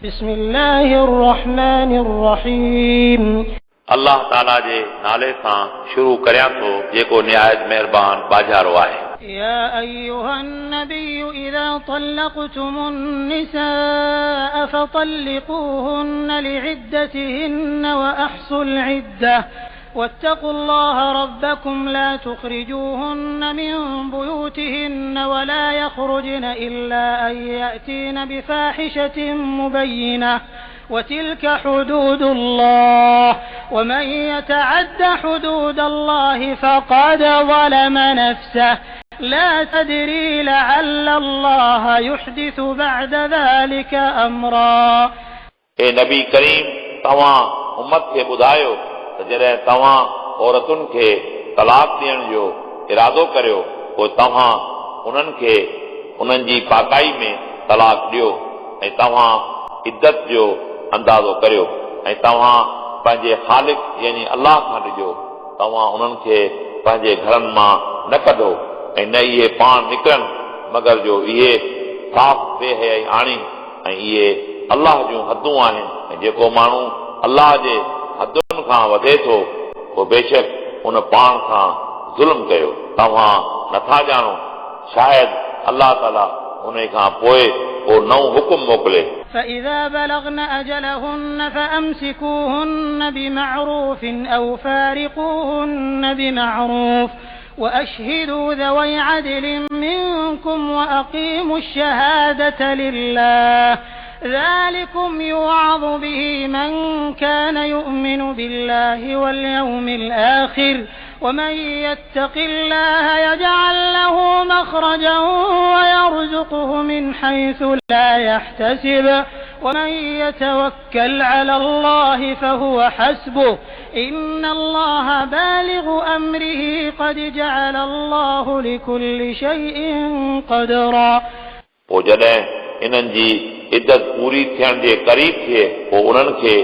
بسم الله الرحمن الرحيم अल्लाह ताला जे नाले सां शुरू करियां थो जेको निहायत मेहरबान बाजारो आहे। يا أيها النبي إذا طلقتم النساء فطلقوهن لعدتهن وأحصوا العدة واتقوا الله ربكم لا تخرجوهن من بيوتهن ولا يخرجن إلا أن يأتين بفاحشة مبينة وتلك حدود الله ومن يتعد حدود الله فقد ظلم نفسه لا تدري لعل الله يحدث بعد ذلك أمرا ए नबी करीम तव्हां उम्मत खे ॿुधायो त जॾहिं तव्हां औरतुनि खे तलाक ॾियण जो इरादो करियो पोइ तव्हां उन्हनि खे उन्हनि जी पाकाई में तलाक ॾियो ऐं तव्हां इद्दत जो अंदाज़ो करियो ऐं तव्हां पंहिंजे ख़ालिक यानी अल्लाह खां ॾिजो। तव्हां उन्हनि खे पंहिंजे घरनि मां न कढो ऐं न इहे पाण निकिरनि मगर जो इहे साफ़ बेहयाई आणी ऐं इहे अल्लाह जूं हदूं आहिनि ऐं जेको माण्हू अल्लाह जे हदुनि खां वधे थो पोइ बेशक उन पाण खां ज़ुल्म कयो। तव्हां नथा ॼाणो शायदि अल्लाह ताला उन खां पोइ को नओं हुकुम मोकिले। فإذا بلغن أجلهن فأمسكوهن بمعروف أو فارقوهن بمعروف وأشهدوا ذوي عدل منكم وأقيموا الشهادة لله ذلكم يوعظ به من كان يؤمن بالله واليوم الآخر ومن يتق الله يجعل له مخرجا ويرزقه من حيث لا يحتسب ومن يتوكل على الله فهو حسبه إن الله بالغ أمره قد جعل الله لكل شيء قدرا पोइ जॾहिं इन्हनि जी इद्दत पूरी थियण जे क़रीब थिए पोइ उन्हनि खे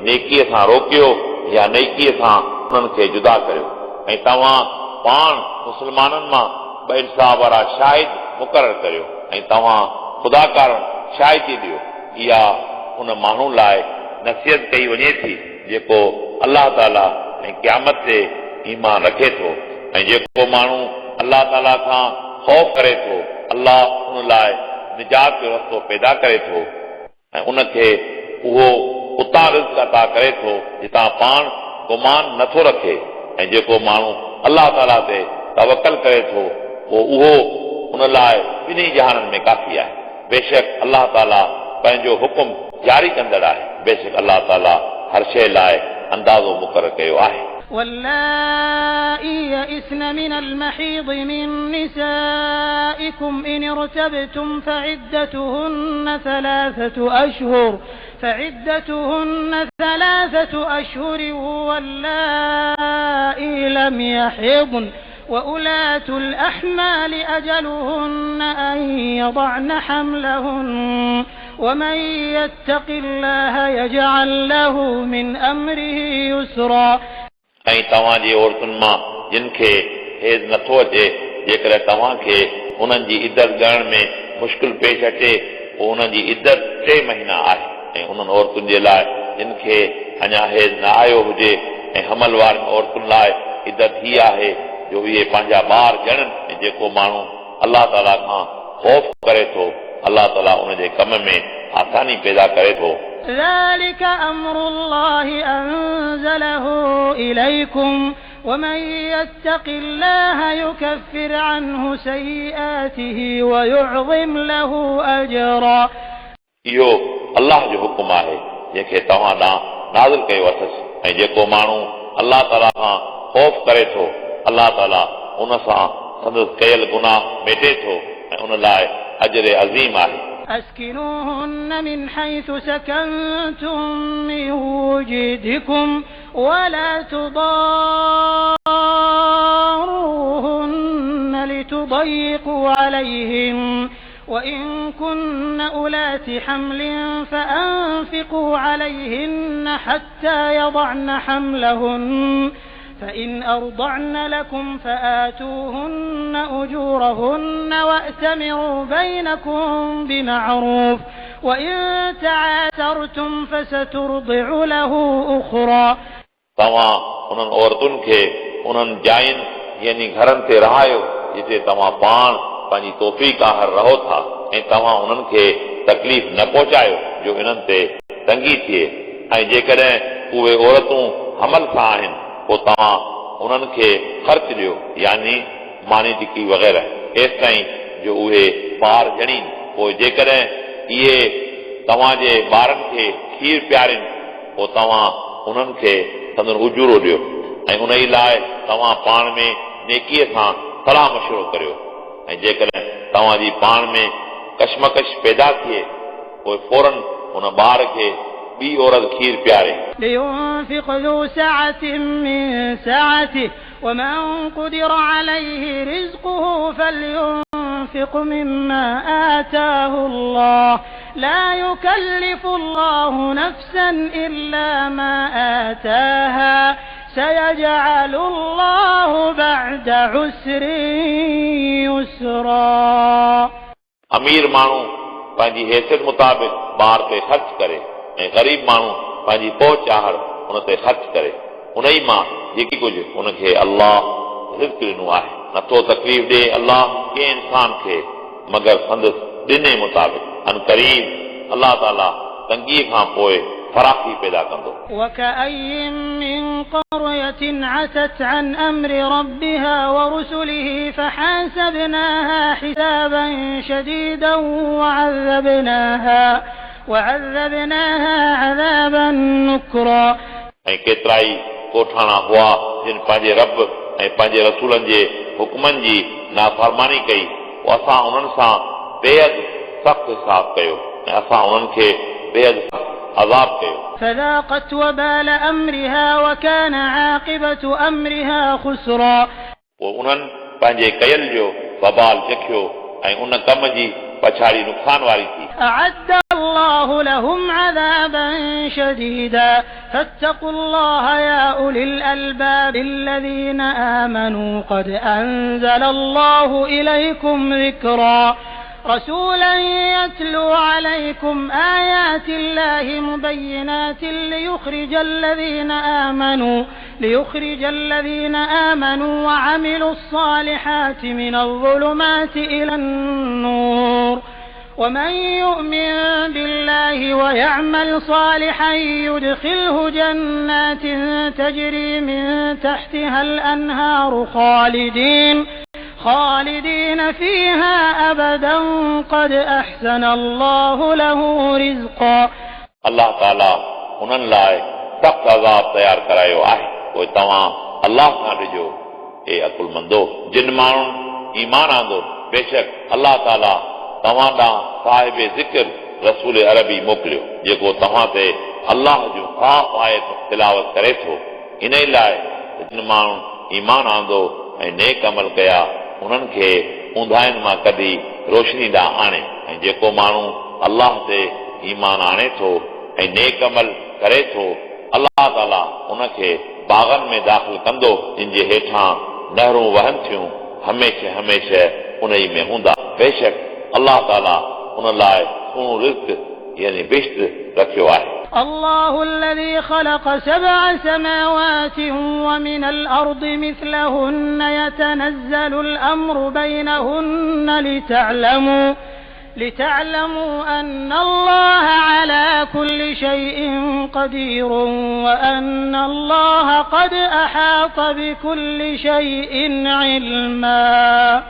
नेकीअ सां रोकियो या नेकीअ सां उन्हनि खे जुदा करियो ऐं तव्हां पाण मुस्लमाननि मां ॿ इंसाफ़ वारा शाहिद मुक़ररु करियो ऐं तव्हां ख़ुदाकार शाहिदी ॾियो। इहा उन माण्हू लाइ नसीहत कई वञे थी जेको अल्लाह ताला ऐं क़यामत ते ईमान रखे थो ऐं जेको माण्हू अल्लाह ताला खां ख़ौफ़ करे थो अल्लाह उन लाइ निजात जो रस्तो पैदा करे थो ऐं उनखे उहो उतां रिज़्क़ अता करे थो जितां पाण गुमान नथो रखे ऐं जेको माण्हू अल्लाह ताला ते तवक्कल करे थो पोइ उहो उन लाइ ॿिन्ही जहाननि में काफ़ी आहे। बेशक अल्लाह ताला पंहिंजो हुकुम जारी कंदड़ आहे। बेशक अल्लाह ताला हर शइ लाइ अंदाज़ो मुक़ररु कयो आहे। واللائي يئسن من المحيض من نسائكم إن ارتبتم فعدتهن ثلاثة أشهر واللائي لم يحضن وأولاة الأحمال أجلهن أن يضعن حملهن ومن يتق الله يجعل له من أمره يسرا ऐं तव्हांजी औरतुनि मां जिन खे हेज़ नथो अचे जेकॾहिं तव्हांखे उन्हनि जी इद्दत ॻणण में मुश्किल पेश अचे पोइ उन्हनि जी इद्दत 3 महीना आहे ऐं उन्हनि औरतुनि जे लाइ जिन खे अञा हेज़ न आयो हुजे ऐं हमल वारनि औरतुनि लाइ इद्दत ही आहे जो इहे पंहिंजा ॿार ॼणनि ऐं जेको माण्हू अल्लाह ताला खां ख़ौफ़ करे थो अल्लाह ताला उन जे कम में आसानी पैदा करे थो। ذلك أمر الله أنزله إليكم ومن يتق الله يكفر عنه سيئاته ويعظم له أجرا इहो अल्लाह जो हुकुम आहे जंहिंखे तव्हां ॾांहुं नाज़िल कयो अथसि ऐं जेको माण्हू अल्लाह ताला खां ख़ौफ़ करे थो अल्लाह ताला उन सां संदसि कयल गुनाह मेटे थो ऐं उन लाइ अजर अज़ीम आहे। أسكنوهن من حيث سكنتم من وجدكم ولا تضاروهن لتضيقوا عليهم وإن كن أولات حمل فأنفقوا عليهن حتى يضعن حملهن فإن أرضعن لكم فآتوهن أجورهن وأتمروا بينكم بمعروف وإن تعاثرتم فسترضع له أخرى तव्हां उन्हनि औरतुनि खे उन्हनि जायुनि यानी घरनि ते रहायो जिते तव्हां पाण पंहिंजी तौफ़ीक़ आहर रहो था ऐं तव्हां उन्हनि खे तकलीफ़ न पहुचायो जो इन्हनि ते तंगी थिए ऐं जेकॾहिं उहे औरतूं हमल सां आहिनि पोइ तव्हां उन्हनि खे ख़र्च ॾियो यानी मानी टिकी वग़ैरह एसि ताईं जो उहे ॿार ॼणी पोइ जेकॾहिं इहे तव्हांजे ॿारनि खे खीर पियारनि पोइ तव्हां उन्हनि खे संदन उजूरो ॾियो ऐं उन ई लाइ तव्हां पाण में नेकीअ सां सलाह मशवरो करियो ऐं जेकॾहिं तव्हांजी पाण में कशमकश पैदा थिए पोइ फौरन उन ॿार खे ॿी औरत खीर पियारे لينفق ذو سعة من سعته ومن قدر عليه رزقه فلينفق مما آتاه الله لا يكلف الله نفسا إلا ما آتاها سيجعل الله بعد عسر يسرا अमीर माण्हू पंहिंजी हैसियत मुताबिक़ ॿार ते ख़र्च करे ऐं ग़रीब माण्हू पंहिंजी पहुच आहर उन ते ख़र्च करे उन ई मां जेकी कुझु उनखे अल्लाह रिज़्क़ ॾिनो आहे नथो तकलीफ़ ॾे अल्लाह कंहिं इंसान खे मगर संदसि ॾिने मुताबिक़ अन क़रीब अल्लाह ताला तंगीअ खां पोइ फराखी पैदा कंदो وكأي من قرية عتت عن أمر ربها ورسله فحاسبناها حسابا شديدا وعذبناها عذابا نكرا ऐं केतिरा ई कोठाणा हुआ जिन पंहिंजे रब ऐं पंहिंजे रसूलनि जे हुकमनि जी नाफ़रमानी कई पोइ असां उन्हनि सां बेहद सख़्तु हिसाब कयो ऐं असां उन्हनि खे बेहद अज़ाब कयो فذاقت وبال أمرها وكان عاقبة أمرها خسرا पोइ उन्हनि पंहिंजे कयल जो वबाल चखियो ऐं उन कम जी पछाड़ी नुक़सान वारी थी أعد الله لهم عذابا شديدا فاتقوا الله يا أولي الألباب الذين آمنوا قد أنزل الله إليكم ذكرا رسولا يتلو عليكم آيات الله مبينات ليخرج الذين آمنوا وعملوا الصالحات من الظلمات إلى النور ومن يؤمن بالله ويعمل صالحا يدخله جنات تجري من تحتها الأنهار خالدين فيها أبدا قد أحسن الله له رزقا अल्लाह ताला उन्हनि लाइ सख़्त अज़ाब तयार करायो आहे पोइ तव्हां अल्लाह सां ॾिजो ए अकुलमंदो जिन माण्हुनि ईमान आंदो बेशक अल्लाह ताला तव्हां ॾांहुं साहिब ज़िक्र रसूल अरबी मोकिलियो जेको तव्हां ते अल्लाह जो ख़ास आयत तिलावत करे थो इन ई लाइ जिन माण्हू ईमान आंदो ऐं नेक अमल कया उन्हनि खे ऊंधाइनि मां कढी रोशनी ॾांहुं आणे ऐं जेको माण्हू अल्लाह ते ईमान आणे थो ऐं नेक अमल करे थो अल्लाह ताला उनखे बाग़नि में दाख़िल कंदो जिन जे हेठां नहरूं वहनि थियूं हमेशह हमेशह उन ई में हूंदा बेशक अल्लाह ताला उन लाइ सुहिणो रिज़्क़ यानी बिश्त रखियो आहे الله الذي خلق 7 سماوات ومن الأرض مثلهن يتنزل الأمر بينهن لتعلموا أن الله على كل شيء قدير وأن الله قد أحاط بكل شيء علما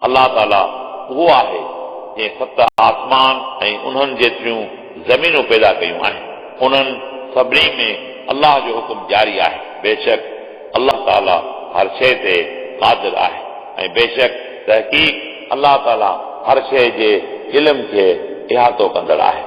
अल्लाह ताला उहो आहे जंहिं 7 आसमान ऐं उन्हनि जेतिरियूं ज़मीनूं पैदा कयूं आहिनि उन्हनि सभिनी में अल्लाह जो हुकुम जारी आहे बेशक अल्लाह ताला हर शइ ते क़ादिर आहे ऐं बेशक तहक़ीक़ अल्लाह ताला हर शइ जे इल्म खे इहातो कंदड़ आहे